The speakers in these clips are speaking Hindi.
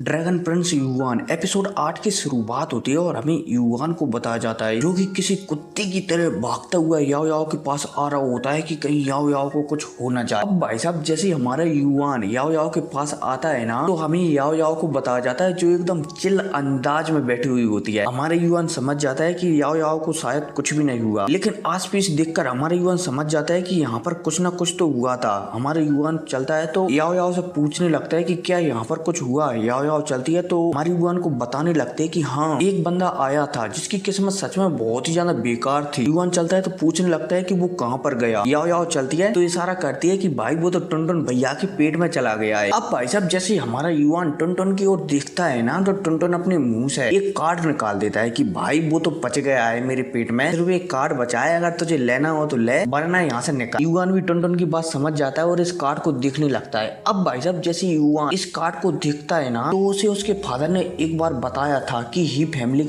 ड्रैगन प्रिंस युवान एपिसोड 8 की शुरुआत होती है और हमें युवान को बताया जाता है जो कि किसी कुत्ते की तरह भागता हुआ याओ याओ के पास आ रहा होता है कि कहीं याओ याओ को कुछ हो ना जाए। अब भाई साहब जैसे ही हमारा युवान याओ याओ के पास आता है ना तो हमें याओ याओ को बताया जाता है जो एकदम चिल अंदाज में बैठी हुई होती है। हमारे युवान समझ जाता है कि याओ याओ को शायद कुछ भी नहीं हुआ, लेकिन आस पीस देखकर हमारे युवान समझ जाता है कि यहाँ पर कुछ ना कुछ तो हुआ था। हमारे युवान चलता है तो याओ याओ से पूछने लगता है कि क्या यहाँ पर कुछ हुआ। याओ याओ चलती है तो हमारी युवान को बताने लगते हैं कि हाँ एक बंदा आया था जिसकी किस्मत सच में बहुत ही ज्यादा बेकार थी। युवान चलता है तो पूछने लगता है कि वो कहाँ पर गया। याओ याओ चलती है तो इशारा करती है कि भाई वो तो टुनटुन भैया के पेट में चला गया है। अब भाई साहब जैसे हमारा युवान टुनटुन की ओर देखता है ना तो टुनटुन अपने मुंह से एक कार्ड निकाल देता है कि भाई वो तो बच गया है मेरे पेट में, सिर्फ एक कार्ड बचा है, अगर तुझे लेना हो तो ले वरना यहाँ से निकल। युवान भी टुनटुन की बात समझ जाता है और इस कार्ड को देखने लगता है। अब भाई साहब जैसे युवान इस कार्ड को देखता है ना तो उसे उसके फादर ने एक बार बताया था कि की फैमिली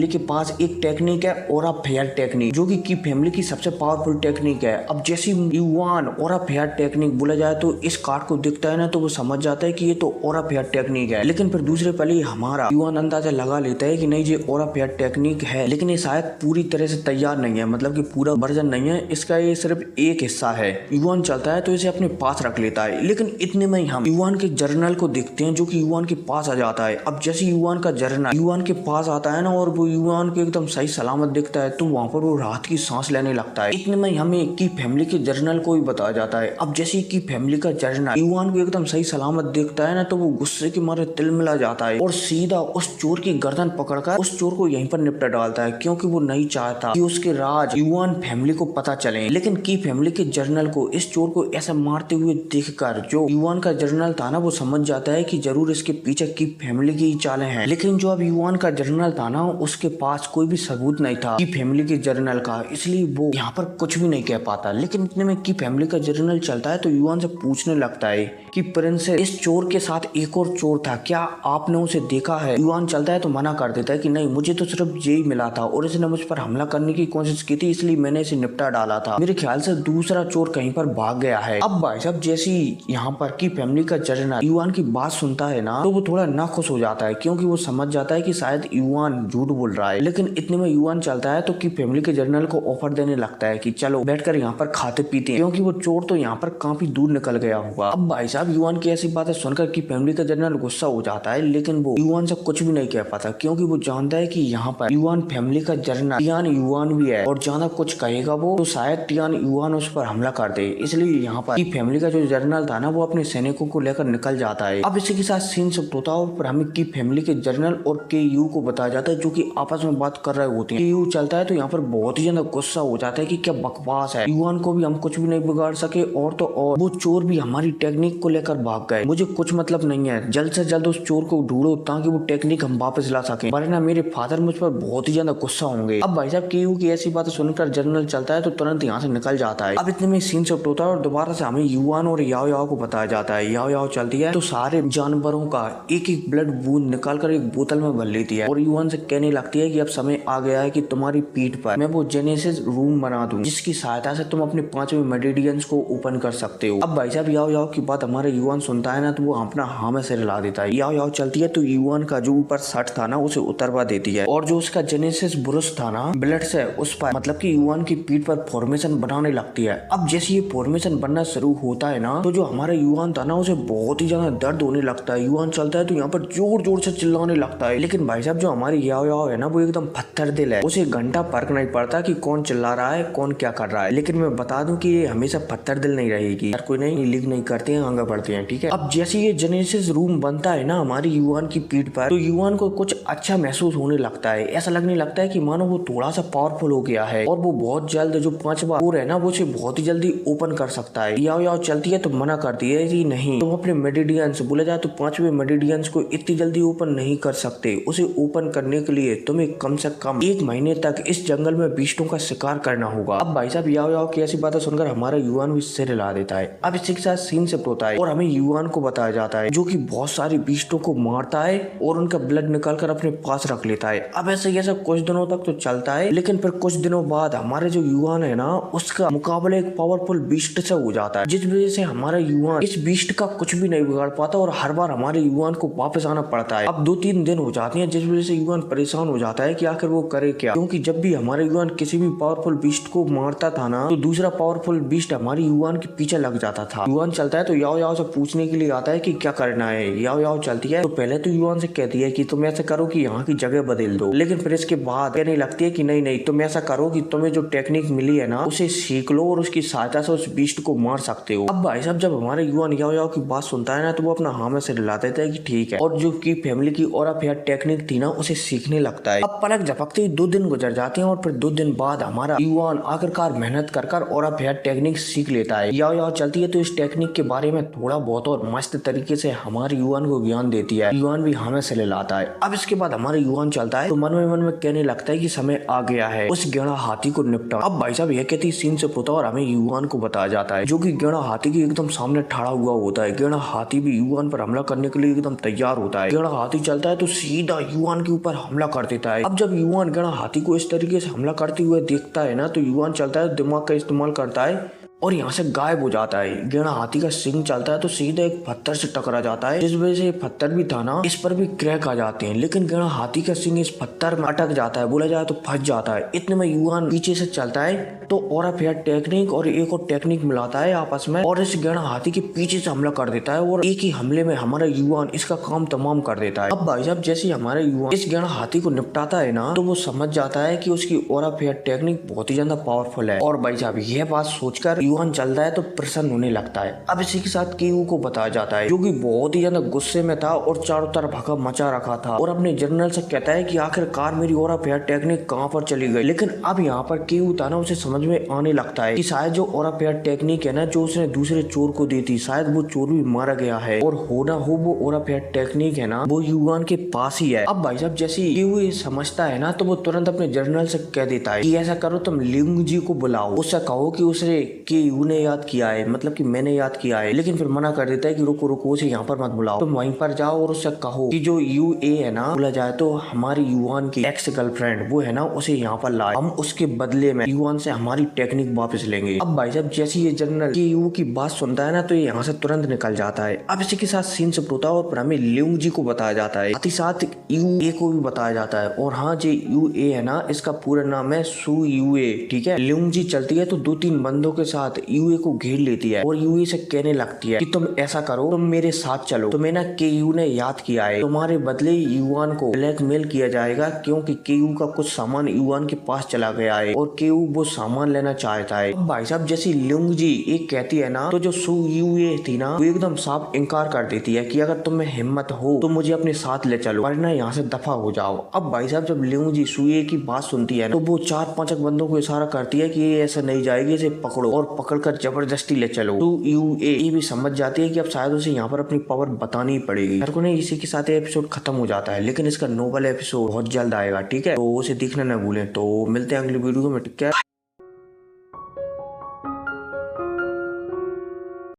के पास एक टेक्निक है ओरा फेयर टेक्निक, जो कि की फैमिली की सबसे पावरफुल टेक्निक है। अब जैसे युवान ओरा फेयर टेक्निक बोला जाए तो इस कार्ड को देखता है ना तो वो समझ जाता है कि ये तो ओरा फेयर टेक्निक है, लेकिन फिर दूसरे पहले हमारा युवान अंदाजा लगा लेता है कि नहीं ये ओरा फेयर टेक्निक है, लेकिन ये शायद पूरी तरह से तैयार नहीं है, मतलब कि पूरा वर्जन नहीं है इसका, ये सिर्फ एक हिस्सा है। युवान चलता है तो इसे अपने पास रख लेता है, लेकिन इतने में ही हम युवान के जर्नल को देखते हैं जो कि युवान के पास आ जाता है। अब जैसे युवान का जर्नल युवान के पास आता है ना और वो युवान को एकदम सही सलामत दिखता है तो वहाँ पर वो राहत की सांस लेने लगता है। इतने में हमें की फैमिली के जर्नल को भी बताया जाता है। अब जैसे की फैमिली का जर्नल युवान को एकदम सही सलामत देखता है ना तो वो गुस्से के मारे तिलमिला जाता है और सीधा उस चोर की गर्दन पकड़कर उस चोर को यहीं पर निपटा डालता है, क्योंकि वो नहीं चाहता कि उसके राज युवान फैमिली को पता चले। लेकिन की फैमिली के जर्नल को इस चोर को ऐसा मारते हुए देखकर जो युवान का जर्नल था ना वो समझ जाता है कि जरूर इसके पीछे की फैमिली की चालें हैं। लेकिन जो अब युवान का जर्नल था ना उसके पास कोई भी सबूत नहीं था की फैमिली के जर्नल का, इसलिए वो यहाँ पर कुछ भी नहीं कह पाता। लेकिन इतने में की फैमिली का जर्नल चलता है तो युवान से पूछने लगता है कि प्रिंसेस इस चोर के साथ एक और चोर था, क्या आपने उसे देखा है। युवान चलता है तो मना कर देता है कि नहीं मुझे तो सिर्फ यही मिला था और इसने मुझ पर हमला करने की कोशिश की थी इसलिए मैंने इसे निपटा डाला था, मेरे ख्याल से दूसरा चोर कहीं पर भाग गया है। अब भाई साहब जैसी यहाँ पर की फैमिली का जर्नल युवान की बात सुनता है ना तो वो थोड़ा नाखुश हो जाता है, क्योंकि वो समझ जाता है कि शायद युवान झूठ बोल रहा है। लेकिन इतने में युवान चलता है तो की फैमिली के जर्नल को ऑफर देने लगता है कि चलो बैठकर यहाँ पर खाते पीते हैं, क्योंकि वो चोर तो यहाँ पर काफी दूर निकल गया होगा। अब भाई साहब युवान की ऐसी बातें सुनकर की फैमिली का जर्नल गुस्सा हो जाता है, लेकिन वो युवान से कुछ भी नहीं कह पाता, क्योंकि वो जानता है कि यहाँ पर युवान फैमिली का जर्नल टियान युवान भी है और ज्यादा कुछ कहेगा वो तो शायद टियान युवान उस पर हमला कर दे, इसलिए यहाँ पर की फैमिली का जो जर्नल था ना वो अपने सैनिकों को लेकर निकल जाता है। अब इसी के साथ सीन शिफ्ट होता है और हमें की फैमिली के जर्नल और के यू को बताया जाता है जो कि आपस में बात कर रहे होते हैं। के यू चलता है तो यहाँ पर बहुत ही ज्यादा गुस्सा हो जाता है कि क्या बकवास है, युवान को भी हम कुछ भी नहीं बिगाड़ सके और तो और वो चोर भी हमारी टेक्निक को लेकर भाग गए, मुझे कुछ मतलब नहीं है, जल्द से जल्द उस चोर को ढूंढो ताकि वो टेक्निक हम वापस ला सके, वरना मेरे फादर मुझ पर बहुत ही ज्यादा गुस्सा होंगे। अब भाई साहब के यू की ऐसी बातें सुनकर जर्नल चलता है तो तुरंत यहाँ से निकल जाता है। अब इतने में सीन शिफ्ट होता है और दोबारा से हमें युवान और याओ याओ को बताया जाता है। याओ याओ चलती है तो सारे जानवरों का एक एक ब्लड बूंद निकाल कर एक बोतल में भर लेती है और युवान से कहने लगती है कि अब समय आ गया है कि तुम्हारी पीठ पर मैं वो जेनेसिस रूम बना दूं जिसकी सहायता से तुम अपने 5वें मेडिडियंस को ओपन कर सकते हो। अब भाई साहब याओ याओ की बात हमारे युवान सुनता है ना तो वो अपना हाँ में सिर हिला देता है। याओ याओ चलती है तो युवान का जो ऊपर शर्ट था ना उसे उतरवा देती है और जो उसका जेनेसिस ब्रुश था ना ब्लड से उस पर मतलब कि युवान की पीठ पर फॉर्मेशन बनाने लगती है। अब जैसे ये फॉर्मेशन बनना शुरू होता है ना तो जो हमारा युवान था ना उसे बहुत ही ज्यादा दर्द होने लगता है। युवान चलता है तो यहाँ पर जोर जोर से चिल्लाने लगता है, लेकिन भाई साहब जो हमारी याओ याओ है ना वो एकदम पत्थर दिल है, उसे घंटा फर्क नहीं पड़ता कि कौन चिल्ला रहा है कौन क्या कर रहा है। लेकिन मैं बता दूं कि ये हमेशा पत्थर दिल नहीं रहेगी, हर कोई नहीं लीक नहीं करते हैं, आगे बढ़ते हैं, ठीक है। अब जैसे ये जेनेसिस रूम बनता है ना हमारी युवान की पीठ पर तो युवान को कुछ अच्छा महसूस होने लगता है, ऐसा लगने लगता है कि मानो वो थोड़ा सा पावरफुल हो गया है और वो बहुत जल्द जो 5वां डोर है ना वो उसे बहुत ही जल्दी ओपन कर सकता है। याओ याओ चलती है तो मना करती है कि नहीं तुम अपने मेडिडियंस बोले जाए तो 5वें मेडिडियंस को इतनी जल्दी ओपन नहीं कर सकते, उसे ओपन करने के लिए तुम्हें कम से कम 1 महीने तक इस जंगल में बीस्टों का शिकार करना होगा। अब भाई साहब याओ याओ की ऐसी बातें सुनकर हमारा युवान भी सिर हिला देता है। अब इसी के साथ सीन शिफ्ट होता है और हमें युवान को बताया जाता है जो कि बहुत सारे बीस्टों को मारता है और उनका ब्लड निकाल कर अपने पास रख लेता है। अब ऐसे कुछ दिनों तक तो चलता है, लेकिन फिर कुछ दिनों बाद हमारे जो युवान है ना उसका मुकाबला एक पावरफुल बीस्ट से हो जाता है, जिस वजह से हमारा युवान इस बीस्ट का कुछ भी नहीं बिगाड़ पाता और हर बार बार हमारे युवान को वापस आना पड़ता है। अब 2-3 दिन हो जाते हैं जिस वजह से युवान परेशान हो जाता है कि आखिर वो करे क्या, क्योंकि जब भी हमारे युवान किसी भी पावरफुल बीस्ट को मारता था ना तो दूसरा पावरफुल बीस्ट हमारे युवान के पीछे लग जाता था। युवान चलता है तो याओ याओ से पूछने के लिए आता है कि क्या करना है। याओ याओ चलती है तो पहले तो युवान से कहती है कि तुम ऐसा करो कि यहाँ की जगह बदल दो, लेकिन फिर इसके बाद कहने लगती है कि नहीं नहीं, तुम ऐसा करो कि तुम्हें जो टेक्निक मिली है ना उसे सीख लो और उसकी सहायता से उस बीस्ट को मार सकते हो। अब भाई साहब जब हमारे युवान याओ याओ की बात सुनता है ना तो वो अपना हाँ में सिर हिला देता है कि ठीक है, और जो की फैमिली की और फेयर टेक्निक थी ना उसे सीखने लगता है। अब पलक झपकते ही 2 दिन गुजर जाते हैं और फिर 2 दिन बाद हमारा युवान आखिरकार मेहनत कर और फेयर टेक्निक सीख लेता है। याओ याओ चलती है तो इस टेक्निक के बारे में थोड़ा बहुत और मस्त तरीके से हमारे युवान को ज्ञान देती है। युवान भी हमें से ले लाता है। अब इसके बाद हमारे युवान चलता है तो मन में कहने लगता है कि समय आ गया है उस गेड़ा हाथी को निपटा। अब भाई साहब यह कहती सीन से पुता और हमें युवान को बताया जाता है जो कि गेड़ा हाथी के एकदम सामने खड़ा हुआ होता है। गेड़ा हाथी भी युवान पर हमला करने के लिए एकदम तैयार होता है। गेड़ा हाथी चलता है तो सीधा युवान के ऊपर हमला कर देता है। अब जब युवान गेड़ा हाथी को इस तरीके से हमला करते हुए देखता है ना तो युवान चलता है दिमाग का इस्तेमाल करता है और यहाँ से गायब हो जाता है। गेड़ा हाथी का सिंह चलता है तो सीधा एक पत्थर से टकरा जाता है, जिस वजह से पत्थर भी था ना इस पर भी क्रैक आ जाते हैं, लेकिन गेड़ा हाथी का सिंह इस पत्थर में अटक जाता है, बोला जाए तो फंस जाता है। इतने में युवान पीछे से चलता है तो और फेयर टेक्निक और एक और टेक्निक मिलाता है आपस में और इस गेड़ा हाथी के पीछे से हमला कर देता है और एक ही हमले में हमारा युवान इसका काम तमाम कर देता है। अब भाई साहब जैसे हमारा युवान इस गेड़ा हाथी को निपटाता है ना तो वो समझ जाता है कि उसकी और फेयर टेक्निक बहुत ही ज्यादा पावरफुल है। और भाई साहब यह बात सोचकर युवान चलता है तो प्रसन्न होने लगता है। अब इसी के साथ केयू को बताया जाता है जो कि बहुत ही ज्यादा गुस्से में था और चारों तरफ हका मचा रखा था और अपने जनरल से कहता है कि आखिरकार मेरी और फेयर टेक्निक कहां पर चली गई। लेकिन अब यहाँ पर केयू था ना उसे समझ में आने लगता है कि शायद जो और फेयर टेक्निक है ना जो उसने दूसरे चोर को दी थी शायद वो चोर भी मारा गया है और हो ना हो वो और फेयर टेक्निक है ना वो युवान के पास ही है। अब भाई साहब जैसे केयू ये समझता है ना तो वो तुरंत अपने जनरल से कह देता है कि ऐसा करो तुम लिंग जी को बुलाओ, उससे कहो कि उसे केयू ने याद किया है, मतलब कि मैंने याद किया है। लेकिन फिर मना कर देता है कि रुको रुको उसे यहाँ पर मत बुलाओ, तुम वहीं पर जाओ और उससे कहो कि जो यूए है ना बोला जाए तो हमारी युवान की एक्स गर्लफ्रेंड वो है ना उसे यहाँ पर लाए, हम उसके बदले में युवान से हमारी टेक्निक वापस लेंगे। अब भाई साहब जैसे ये जनरल के यू की बात सुनता है ना तो ये यहाँ से तुरंत निकल जाता है। अब इसी के साथ सीन से होता है और फिर हमें लिंग जी को बताया जाता है, साथ ही साथ यूए को भी बताया जाता है। और हाँ जो यूए है ना इसका पूरा नाम है सू यूए, ठीक है। लिंग जी चलती है तो 2-3 बंदों के साथ यूए को घेर लेती है और यूए से कहने लगती है कि तुम ऐसा करो तुम मेरे साथ चलो, तुम्हें ना केयू ने याद किया है, तुम्हारे बदले युवान को ब्लैकमेल किया जाएगा क्योंकि केयू का कुछ सामान युवान के पास चला गया है और केयू वो सामान लेना चाहता है। अब भाई साहब जैसी लिंग जी एक कहती है ना तो जो सू यूए थी ना वो एकदम साफ इनकार कर देती है कि अगर तुम्हें हिम्मत हो तो मुझे अपने साथ ले चलो वरना यहाँ से दफा हो जाओ। अब भाई साहब जब लिंग जी सूये की बात सुनती है तो वो 4-5 बंदों को इशारा करती है कि ये ऐसा नहीं जाएगी, इसे पकड़ो और पकड़कर जबरदस्ती ले चलो। तो यूए भी समझ जाती है कि अब शायद उसे यहाँ पर अपनी पावर बतानी ही पड़ेगी। हर को नहीं इसी के साथ एपिसोड खत्म हो जाता है, लेकिन इसका नोबल एपिसोड बहुत जल्द आएगा, ठीक है। तो उसे देखना न भूलें। तो मिलते हैं अगली वीडियो में, ठीक है।